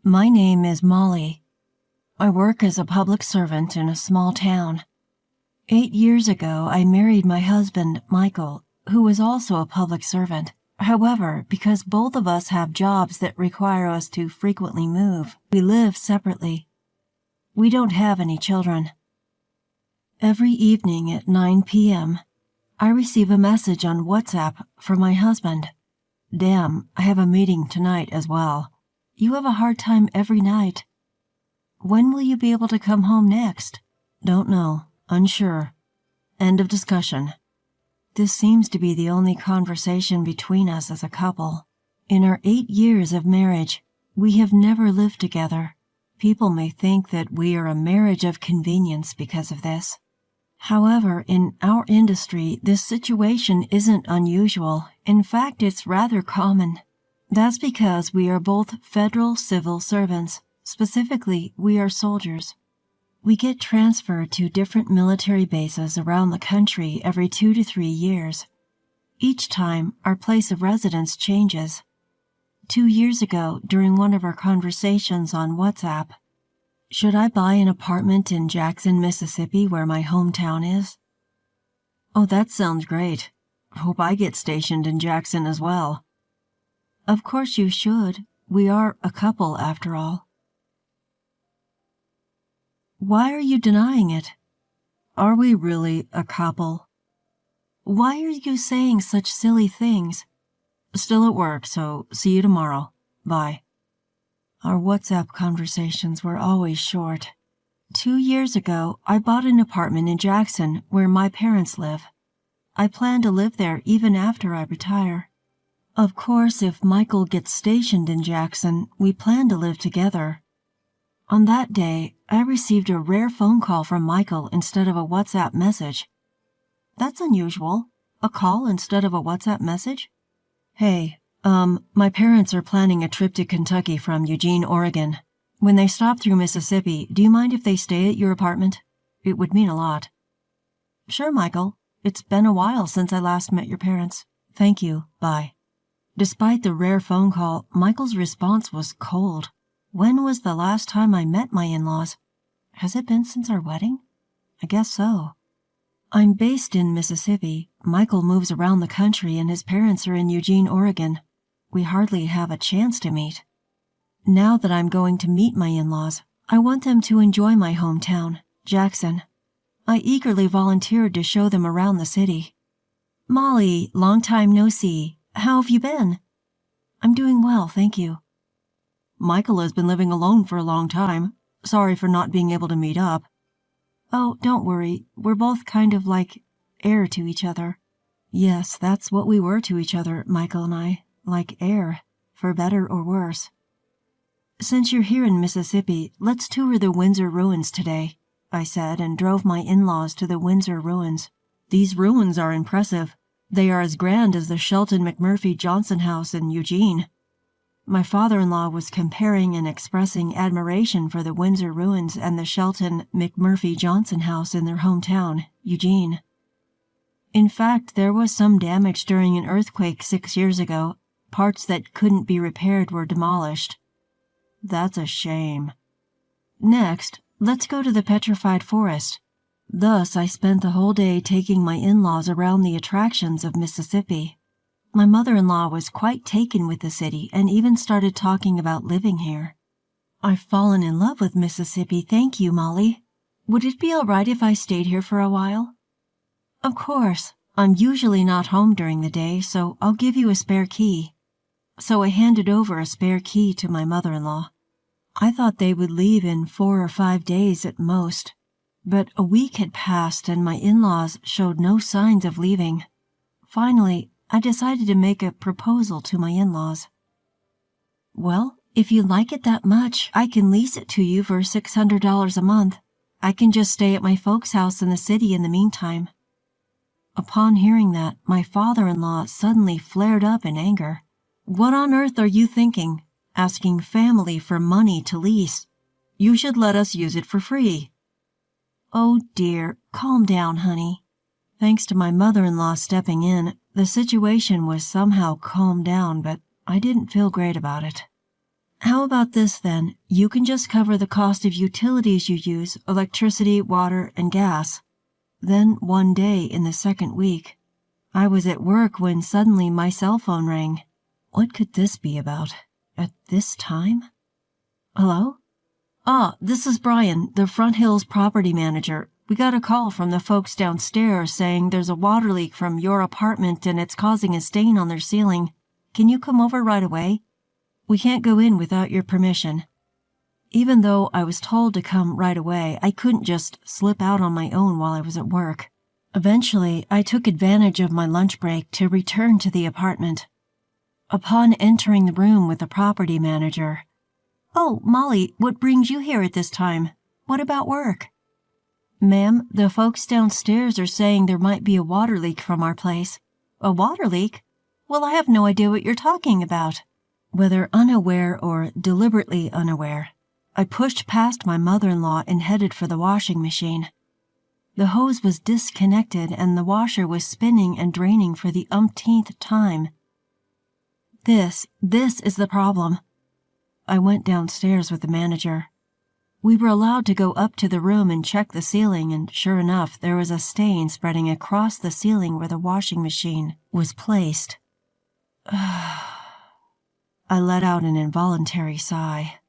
My name is Molly. I work as a public servant in a small town. 8 years ago, I married my husband, Michael, who was also a public servant. However, because both of us have jobs that require us to frequently move, we live separately. We don't have any children. Every evening at 9 p.m., I receive a message on WhatsApp from my husband. Damn, I have a meeting tonight as well. You have a hard time every night. When will you be able to come home next? Don't know. Unsure. End of discussion. This seems to be the only conversation between us as a couple. In our 8 years of marriage, we have never lived together. People may think that we are a marriage of convenience because of this. However, in our industry, this situation isn't unusual. In fact, it's rather common. That's because we are both federal civil servants. Specifically, we are soldiers. We get transferred to different military bases around the country every 2 to 3 years. Each time, our place of residence changes. 2 years ago, during one of our conversations on WhatsApp, should I buy an apartment in Jackson, Mississippi, where my hometown is? Oh, that sounds great. Hope I get stationed in Jackson as well. Of course you should. We are a couple after all. Why are you denying it? Are we really a couple? Why are you saying such silly things? Still at work, so see you tomorrow. Bye. Our WhatsApp conversations were always short. 2 years ago, I bought an apartment in Jackson where my parents live. I plan to live there even after I retire. Of course, if Michael gets stationed in Jackson, we plan to live together. On that day, I received a rare phone call from Michael instead of a WhatsApp message. That's unusual. A call instead of a WhatsApp message? Hey, my parents are planning a trip to Kentucky from Eugene, Oregon. When they stop through Mississippi, do you mind if they stay at your apartment? It would mean a lot. Sure, Michael. It's been a while since I last met your parents. Thank you. Bye. Despite the rare phone call, Michael's response was cold. When was the last time I met my in-laws? Has it been since our wedding? I guess so. I'm based in Mississippi. Michael moves around the country and his parents are in Eugene, Oregon. We hardly have a chance to meet. Now that I'm going to meet my in-laws, I want them to enjoy my hometown, Jackson. I eagerly volunteered to show them around the city. Molly, long time no see. How have you been? I'm doing well, thank you. Michael has been living alone for a long time. Sorry for not being able to meet up. Oh, don't worry. We're both kind of like air to each other. Yes, that's what we were to each other, Michael and I. Like air, for better or worse. Since you're here in Mississippi, let's tour the Windsor ruins today, I said, and drove my in-laws to the Windsor ruins. These ruins are impressive. They are as grand as the Shelton McMurphy Johnson House in Eugene. My father-in-law was comparing and expressing admiration for the Windsor ruins and the Shelton McMurphy Johnson House in their hometown, Eugene. In fact, there was some damage during an earthquake 6 years ago. Parts that couldn't be repaired were demolished. That's a shame. Next, let's go to the petrified forest. Thus, I spent the whole day taking my in-laws around the attractions of Mississippi. My mother-in-law was quite taken with the city and even started talking about living here. I've fallen in love with Mississippi, thank you, Molly. Would it be all right if I stayed here for a while? Of course. I'm usually not home during the day, so I'll give you a spare key. So I handed over a spare key to my mother-in-law. I thought they would leave in 4 or 5 days at most. But a week had passed and my in-laws showed no signs of leaving. Finally, I decided to make a proposal to my in-laws. Well, if you like it that much, I can lease it to you for $600 a month. I can just stay at my folks' house in the city in the meantime. Upon hearing that, my father-in-law suddenly flared up in anger. What on earth are you thinking? Asking family for money to lease. You should let us use it for free. Oh dear, calm down, honey. Thanks to my mother-in-law stepping in, the situation was somehow calmed down, but I didn't feel great about it. How about this then? You can just cover the cost of utilities you use, electricity, water, and gas. Then one day in the second week, I was at work when suddenly my cell phone rang. What could this be about? At this time? Hello? Ah, this is Brian, the Front Hills property manager. We got a call from the folks downstairs saying there's a water leak from your apartment and it's causing a stain on their ceiling. Can you come over right away? We can't go in without your permission. Even though I was told to come right away, I couldn't just slip out on my own while I was at work. Eventually, I took advantage of my lunch break to return to the apartment. Upon entering the room with the property manager, "Oh, Molly, what brings you here at this time? What about work?" "Ma'am, the folks downstairs are saying there might be a water leak from our place." "A water leak? Well, I have no idea what you're talking about." Whether unaware or deliberately unaware, I pushed past my mother-in-law and headed for the washing machine. The hose was disconnected and the washer was spinning and draining for the umpteenth time. This is the problem. I went downstairs with the manager. We were allowed to go up to the room and check the ceiling, and sure enough, there was a stain spreading across the ceiling where the washing machine was placed. I let out an involuntary sigh.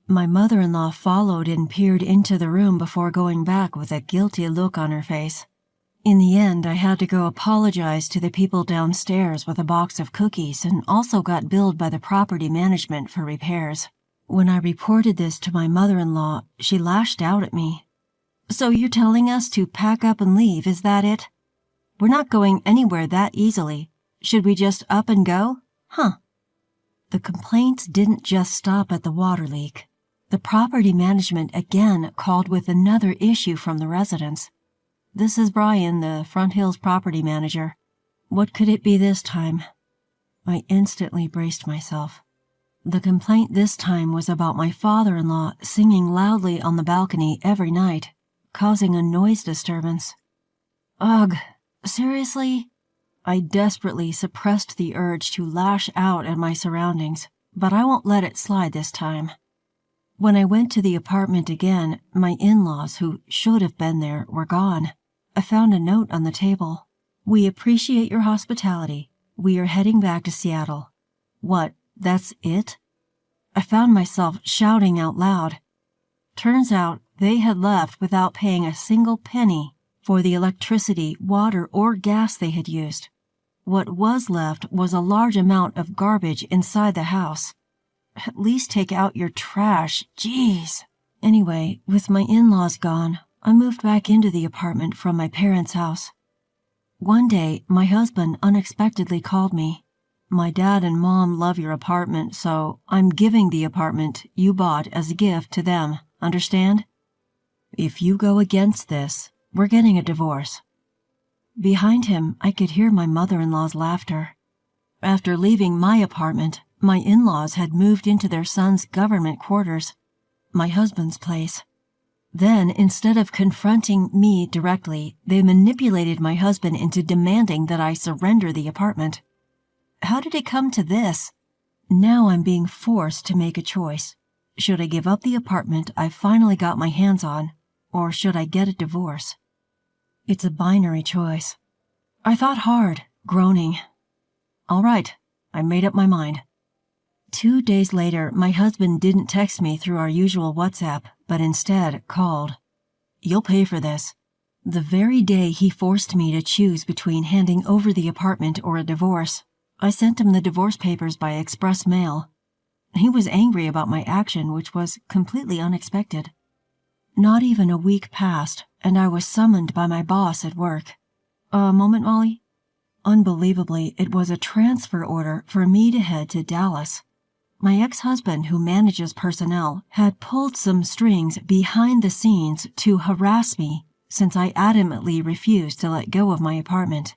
My mother-in-law followed and peered into the room before going back with a guilty look on her face. In the end, I had to go apologize to the people downstairs with a box of cookies and also got billed by the property management for repairs. When I reported this to my mother-in-law, she lashed out at me. "So you're telling us to pack up and leave, is that it? We're not going anywhere that easily. Should we just up and go? Huh." The complaints didn't just stop at the water leak. The property management again called with another issue from the residents. "This is Brian, the Front Hills property manager. What could it be this time?" I instantly braced myself. The complaint this time was about my father-in-law singing loudly on the balcony every night, causing a noise disturbance. Ugh, seriously? I desperately suppressed the urge to lash out at my surroundings, but I won't let it slide this time. When I went to the apartment again, my in-laws, who should have been there, were gone. I found a note on the table. "We appreciate your hospitality. We are heading back to Seattle." What, that's it? I found myself shouting out loud. Turns out they had left without paying a single penny for the electricity, water, or gas they had used. What was left was a large amount of garbage inside the house. At least take out your trash, jeez. Anyway, with my in-laws gone, I moved back into the apartment from my parents' house. One day, my husband unexpectedly called me. "My dad and mom love your apartment, so I'm giving the apartment you bought as a gift to them, understand? If you go against this, we're getting a divorce." Behind him, I could hear my mother-in-law's laughter. After leaving my apartment, my in-laws had moved into their son's government quarters, my husband's place. Then, instead of confronting me directly, they manipulated my husband into demanding that I surrender the apartment. How did it come to this? Now I'm being forced to make a choice. Should I give up the apartment I finally got my hands on, or should I get a divorce? It's a binary choice. I thought hard, groaning. All right, I made up my mind. 2 days later, my husband didn't text me through our usual WhatsApp, but instead called. "You'll pay for this." The very day he forced me to choose between handing over the apartment or a divorce, I sent him the divorce papers by express mail. He was angry about my action, which was completely unexpected. Not even a week passed, and I was summoned by my boss at work. "A moment, Molly?" Unbelievably, it was a transfer order for me to head to Dallas. My ex-husband, who manages personnel, had pulled some strings behind the scenes to harass me since I adamantly refused to let go of my apartment.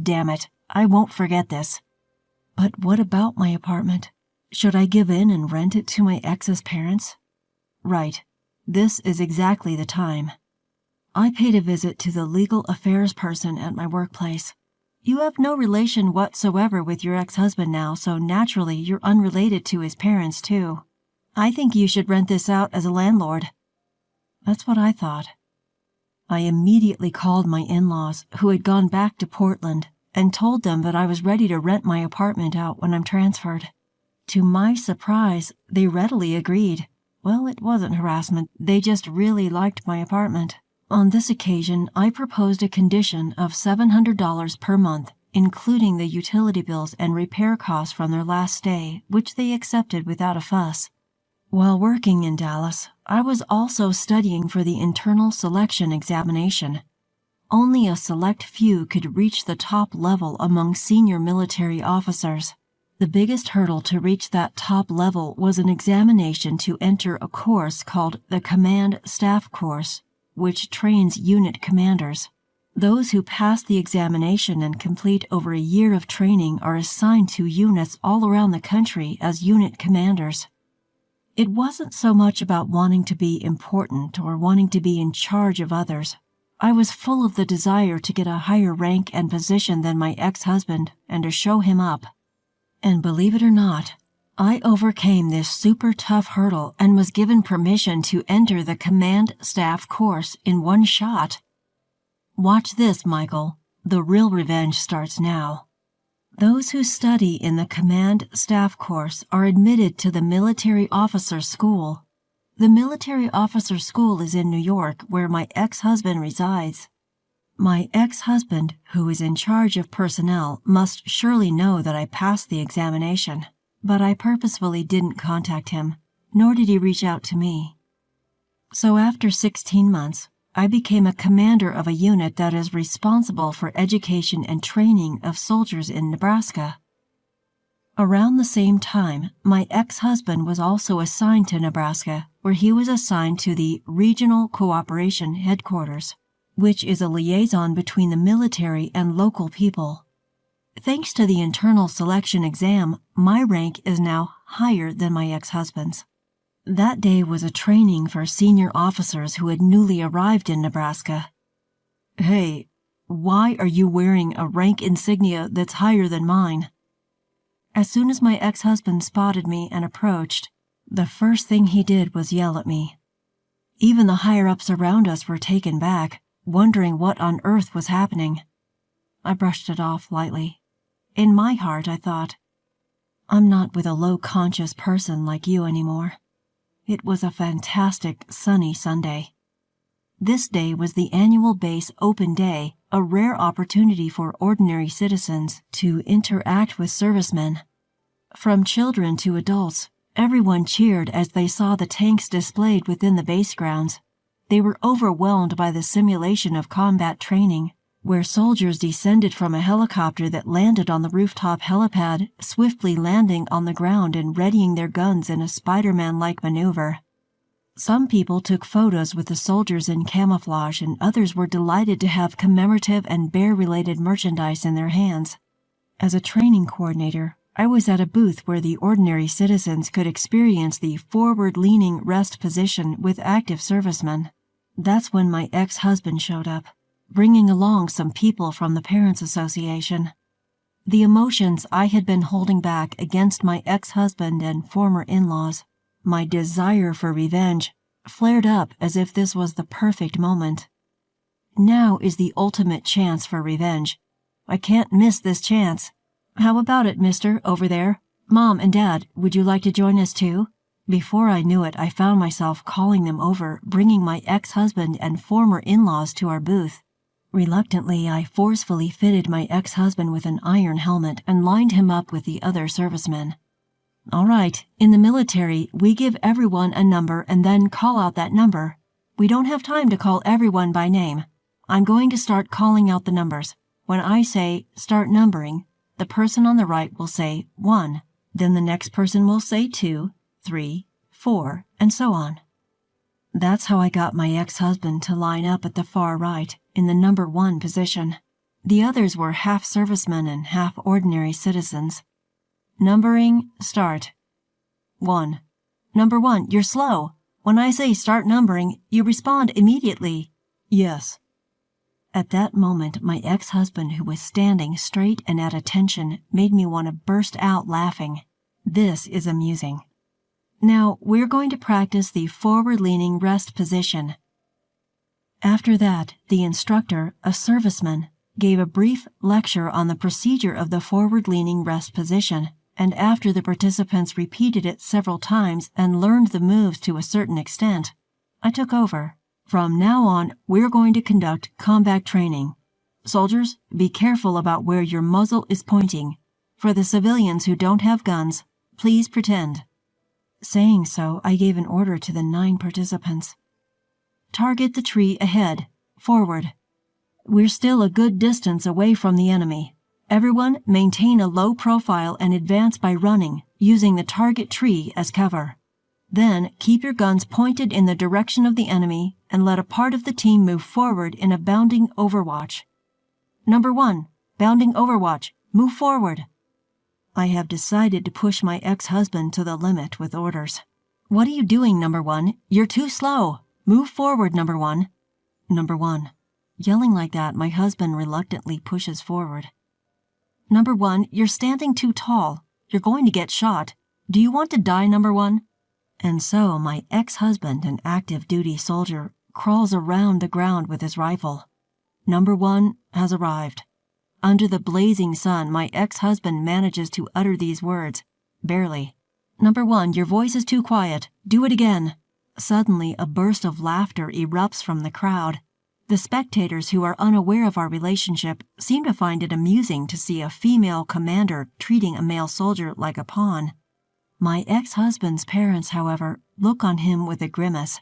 Damn it, I won't forget this. But what about my apartment? Should I give in and rent it to my ex's parents? Right, this is exactly the time. I paid a visit to the legal affairs person at my workplace. You have no relation whatsoever with your ex-husband now, so naturally you're unrelated to his parents, too. I think you should rent this out as a landlord." That's what I thought. I immediately called my in-laws, who had gone back to Portland, and told them that I was ready to rent my apartment out when I'm transferred. To my surprise, they readily agreed. Well, it wasn't harassment, they just really liked my apartment. On this occasion, I proposed a condition of $700 per month, including the utility bills and repair costs from their last stay, which they accepted without a fuss. While working in Dallas, I was also studying for the internal selection examination. Only a select few could reach the top level among senior military officers. The biggest hurdle to reach that top level was an examination to enter a course called the Command Staff Course, which trains unit commanders. Those who pass the examination and complete over a year of training are assigned to units all around the country as unit commanders. It wasn't so much about wanting to be important or wanting to be in charge of others. I was full of the desire to get a higher rank and position than my ex-husband and to show him up. And believe it or not, I overcame this super tough hurdle and was given permission to enter the Command Staff course in one shot. Watch this, Michael. The real revenge starts now. Those who study in the Command Staff course are admitted to the Military Officer School. The Military Officer School is in New York, where my ex-husband resides. My ex-husband, who is in charge of personnel, must surely know that I passed the examination, but I purposefully didn't contact him, nor did he reach out to me. So after 16 months, I became a commander of a unit that is responsible for education and training of soldiers in Nebraska. Around the same time, my ex-husband was also assigned to Nebraska, where he was assigned to the Regional Cooperation Headquarters, which is a liaison between the military and local people. Thanks to the internal selection exam, my rank is now higher than my ex-husband's. That day was a training for senior officers who had newly arrived in Nebraska. "Hey, why are you wearing a rank insignia that's higher than mine?" As soon as my ex-husband spotted me and approached, the first thing he did was yell at me. Even the higher-ups around us were taken back, wondering what on earth was happening. I brushed it off lightly. In my heart, I thought, I'm not with a low-conscious person like you anymore. It was a fantastic, sunny Sunday. This day was the annual base open day, a rare opportunity for ordinary citizens to interact with servicemen. From children to adults, everyone cheered as they saw the tanks displayed within the base grounds. They were overwhelmed by the simulation of combat training, where soldiers descended from a helicopter that landed on the rooftop helipad, swiftly landing on the ground and readying their guns in a Spider-Man-like maneuver. Some people took photos with the soldiers in camouflage, and others were delighted to have commemorative and bear-related merchandise in their hands. As a training coordinator, I was at a booth where the ordinary citizens could experience the forward-leaning rest position with active servicemen. That's when my ex-husband showed up, bringing along some people from the Parents Association. The emotions I had been holding back against my ex-husband and former in-laws, my desire for revenge, flared up as if this was the perfect moment. Now is the ultimate chance for revenge. I can't miss this chance. How about it, mister, over there? Mom and Dad, would you like to join us too? Before I knew it, I found myself calling them over, bringing my ex-husband and former in-laws to our booth. Reluctantly, I forcefully fitted my ex-husband with an iron helmet and lined him up with the other servicemen. All right, in the military, we give everyone a number and then call out that number. We don't have time to call everyone by name. I'm going to start calling out the numbers. When I say start numbering, the person on the right will say 1, then the next person will say 2, 3, 4, and so on. That's how I got my ex-husband to line up at the far right, in the number 1 position. The others were half servicemen and half ordinary citizens. Numbering, start. 1. Number 1, you're slow. When I say start numbering, you respond immediately. Yes. At that moment, my ex-husband, who was standing straight and at attention, made me want to burst out laughing. This is amusing. Now, we're going to practice the forward-leaning rest position. After that, the instructor, a serviceman, gave a brief lecture on the procedure of the forward-leaning rest position, and after the participants repeated it several times and learned the moves to a certain extent, I took over. From now on, we're going to conduct combat training. Soldiers, be careful about where your muzzle is pointing. For the civilians who don't have guns, please pretend. Saying so, I gave an order to the 9 participants. Target the tree ahead, forward. We're still a good distance away from the enemy. Everyone maintain a low profile and advance by running, using the target tree as cover. Then keep your guns pointed in the direction of the enemy and let a part of the team move forward in a bounding overwatch. Number 1, bounding overwatch, move forward. I have decided to push my ex-husband to the limit with orders. What are you doing, Number 1? You're too slow. Move forward, Number 1. Number 1. Yelling like that, my husband reluctantly pushes forward. Number 1, you're standing too tall. You're going to get shot. Do you want to die, Number 1? And so my ex-husband, an active duty soldier, crawls around the ground with his rifle. Number 1 has arrived. Under the blazing sun, my ex-husband manages to utter these words, barely. Number 1, your voice is too quiet. Do it again. Suddenly, a burst of laughter erupts from the crowd. The spectators, who are unaware of our relationship, seem to find it amusing to see a female commander treating a male soldier like a pawn. My ex-husband's parents, however, look on him with a grimace.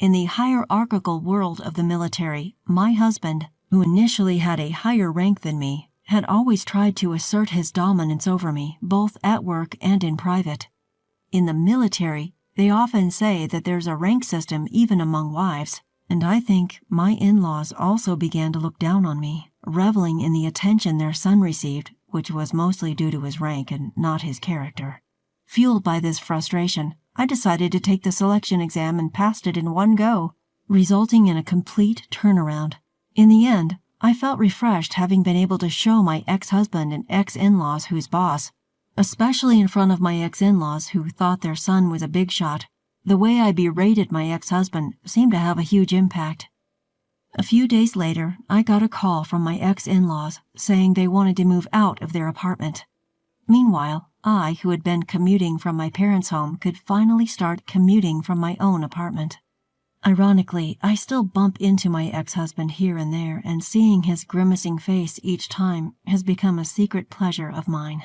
In the hierarchical world of the military, my husband, who initially had a higher rank than me, had always tried to assert his dominance over me, both at work and in private. In the military, they often say that there's a rank system even among wives, and I think my in-laws also began to look down on me, reveling in the attention their son received, which was mostly due to his rank and not his character. Fueled by this frustration, I decided to take the selection exam and passed it in one go, resulting in a complete turnaround. In the end, I felt refreshed having been able to show my ex-husband and ex-in-laws who's boss, especially in front of my ex-in-laws who thought their son was a big shot. The way I berated my ex-husband seemed to have a huge impact. A few days later, I got a call from my ex-in-laws saying they wanted to move out of their apartment. Meanwhile, I, who had been commuting from my parents' home, could finally start commuting from my own apartment. Ironically, I still bump into my ex-husband here and there, and seeing his grimacing face each time has become a secret pleasure of mine.